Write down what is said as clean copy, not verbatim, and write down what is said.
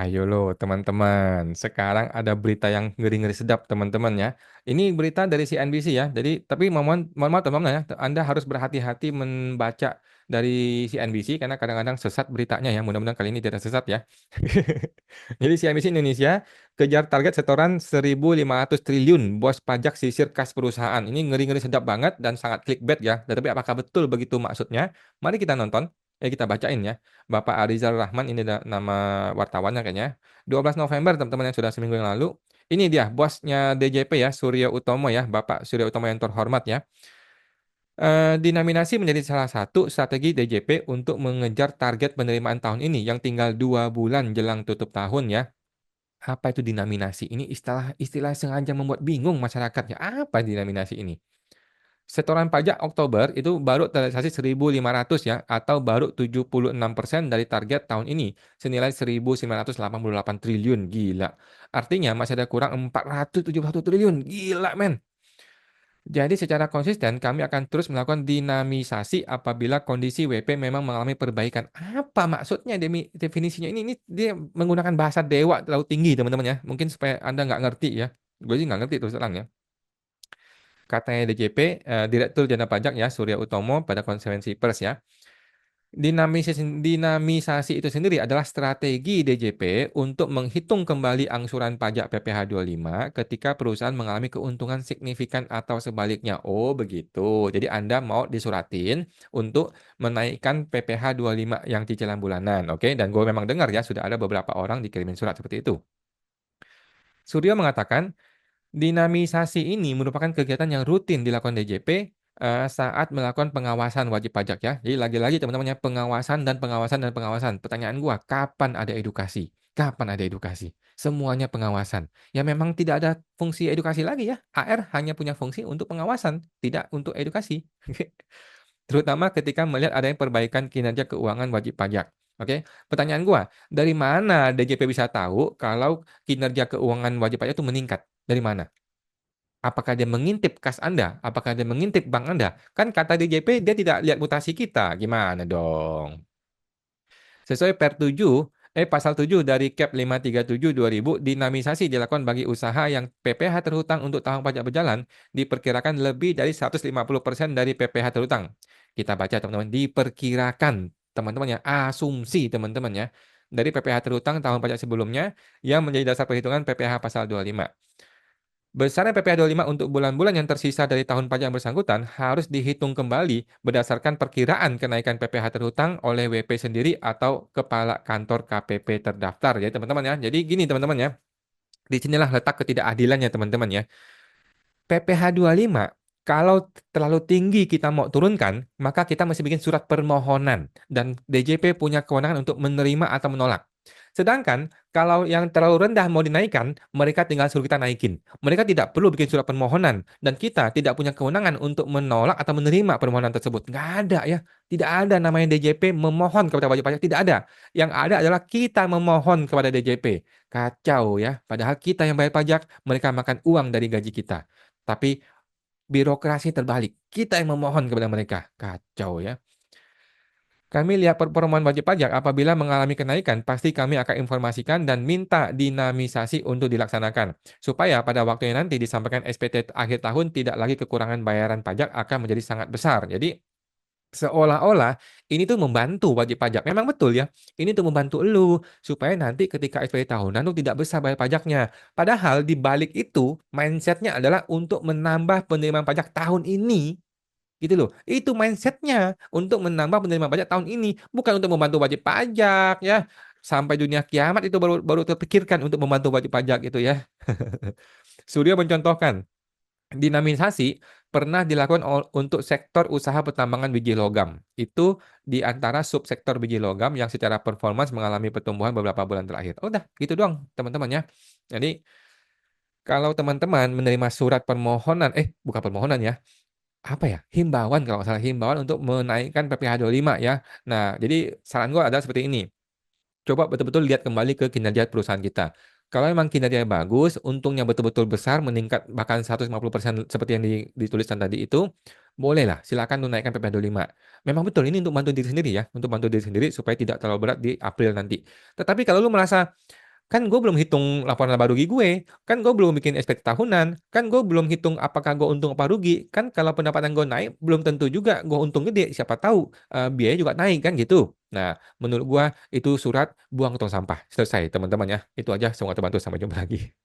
Ayo lo teman-teman, sekarang ada berita yang ngeri-ngeri sedap teman-teman ya. Ini berita dari CNBC ya. Jadi tapi mohon maaf teman-teman ya, Anda harus berhati-hati membaca dari CNBC karena kadang-kadang sesat beritanya ya. Mudah-mudahan kali ini tidak sesat ya. Jadi CNBC Indonesia kejar target setoran 1.500 triliun bos pajak sisir kas perusahaan. Ini ngeri-ngeri sedap banget dan sangat clickbait ya. Tetapi apakah betul begitu maksudnya? Mari kita nonton. Kita bacain ya. Bapak Arizal Rahman ini nama wartawannya kayaknya. 12 November teman-teman yang sudah seminggu yang lalu. Ini dia bosnya DJP ya, Surya Utomo ya, Bapak Surya Utomo yang terhormat ya. Dinominasi menjadi salah satu strategi DJP untuk mengejar target penerimaan tahun ini yang tinggal 2 bulan jelang tutup tahun ya. Apa itu dinominasi? Ini istilah sengaja membuat bingung masyarakat ya. Apa dinominasi ini? Setoran pajak Oktober itu baru terrealisasi 1.500 ya, atau baru 76% dari target tahun ini, senilai 1.988 triliun. Gila. Artinya masih ada kurang 471 triliun. Gila, men. Jadi secara konsisten kami akan terus melakukan dinamisasi apabila kondisi WP memang mengalami perbaikan. Apa maksudnya definisinya ini? Ini dia menggunakan bahasa dewa terlalu tinggi, teman-teman ya. Mungkin supaya Anda nggak ngerti ya. Gue sih nggak ngerti terus terang ya. Katanya DJP, Direktur Jenderal Pajak ya, Surya Utomo pada konferensi pers ya. Dinamisasi itu sendiri adalah strategi DJP untuk menghitung kembali angsuran pajak PPh 25 ketika perusahaan mengalami keuntungan signifikan atau sebaliknya. Oh, begitu. Jadi Anda mau disuratin untuk menaikkan PPh 25 yang cicilan bulanan, oke? Dan gue memang dengar ya, sudah ada beberapa orang dikirimin surat seperti itu. Surya mengatakan, dinamisasi ini merupakan kegiatan yang rutin dilakukan DJP saat melakukan pengawasan wajib pajak ya. Jadi lagi-lagi teman-teman ya, pengawasan dan pengawasan dan pengawasan. Pertanyaan gua, kapan ada edukasi? Kapan ada edukasi? Semuanya pengawasan. Ya memang tidak ada fungsi edukasi lagi ya. HR hanya punya fungsi untuk pengawasan, tidak untuk edukasi. Terutama ketika melihat adanya perbaikan kinerja keuangan wajib pajak. Oke, pertanyaan gua, dari mana DJP bisa tahu kalau kinerja keuangan wajib pajak itu meningkat? Dari mana? Apakah dia mengintip kas Anda? Apakah dia mengintip bank Anda? Kan kata DJP dia tidak lihat mutasi kita. Gimana dong? Sesuai Pasal 7 dari Cap 537 2000, dinamisasi dilakukan bagi usaha yang PPh terhutang untuk tahun pajak berjalan diperkirakan lebih dari 150% dari PPh terhutang. Kita baca teman-teman, diperkirakan teman-teman ya, asumsi teman-teman ya, dari PPh terhutang tahun pajak sebelumnya yang menjadi dasar perhitungan PPh pasal 25. Besarnya PPh 25 untuk bulan-bulan yang tersisa dari tahun pajak yang bersangkutan harus dihitung kembali berdasarkan perkiraan kenaikan PPh terhutang oleh WP sendiri atau kepala kantor KPP terdaftar. Jadi teman-teman ya. Jadi gini teman-teman ya. Di sinilah letak ketidakadilannya teman-teman ya. PPh 25 kalau terlalu tinggi kita mau turunkan, maka kita mesti bikin surat permohonan dan DJP punya kewenangan untuk menerima atau menolak. Sedangkan kalau yang terlalu rendah mau dinaikkan, mereka tinggal suruh kita naikin. Mereka tidak perlu bikin surat permohonan dan kita tidak punya kewenangan untuk menolak atau menerima permohonan tersebut. Nggak ada ya. Tidak ada namanya DJP memohon kepada wajib pajak. Tidak ada. Yang ada adalah kita memohon kepada DJP. Kacau ya. Padahal kita yang bayar pajak, mereka makan uang dari gaji kita. Tapi birokrasi terbalik. Kita yang memohon kepada mereka. Kacau ya. Kami lihat performa wajib pajak apabila mengalami kenaikan, pasti kami akan informasikan dan minta dinamisasi untuk dilaksanakan. Supaya pada waktunya nanti disampaikan SPT akhir tahun tidak lagi kekurangan bayaran pajak akan menjadi sangat besar. Jadi seolah-olah ini tuh membantu wajib pajak. Memang betul ya. Ini tuh membantu lu supaya nanti ketika SPT tahunan lu tidak besar bayar pajaknya. Padahal di balik itu mindsetnya adalah untuk menambah penerimaan pajak tahun ini. Gitu loh. Itu mindsetnya untuk menambah penerimaan pajak tahun ini, bukan untuk membantu wajib pajak ya. Sampai dunia kiamat itu baru baru terpikirkan untuk membantu wajib pajak itu ya. Surya mencontohkan, dinamisasi pernah dilakukan untuk sektor usaha pertambangan biji logam. Itu di antara subsektor biji logam yang secara performance mengalami pertumbuhan beberapa bulan terakhir. Udah, gitu doang teman-teman ya. Jadi kalau teman-teman menerima surat permohonan, bukan permohonan ya, apa ya? Himbauan kalau nggak salah, himbauan untuk menaikkan PPh 25 ya. Nah, jadi saran gue adalah seperti ini. Coba betul-betul lihat kembali ke kinerja perusahaan kita. Kalau memang kinerjanya bagus, untungnya betul-betul besar, meningkat bahkan 150% seperti yang dituliskan tadi itu, bolehlah silakan menaikkan PPh 25. Memang betul ini untuk bantu diri sendiri ya, untuk bantu diri sendiri supaya tidak terlalu berat di April nanti. Tetapi kalau lu merasa kan gue belum hitung laporan laba rugi gue, kan gue belum bikin SPT tahunan, kan gue belum hitung apakah gue untung apa rugi, kan kalau pendapatan gue naik belum tentu juga gue untung gede, siapa tahu biaya juga naik kan gitu. Nah, menurut gue itu surat buang tong sampah. Selesai teman-teman ya. Itu aja, semoga terbantu, sampai jumpa lagi.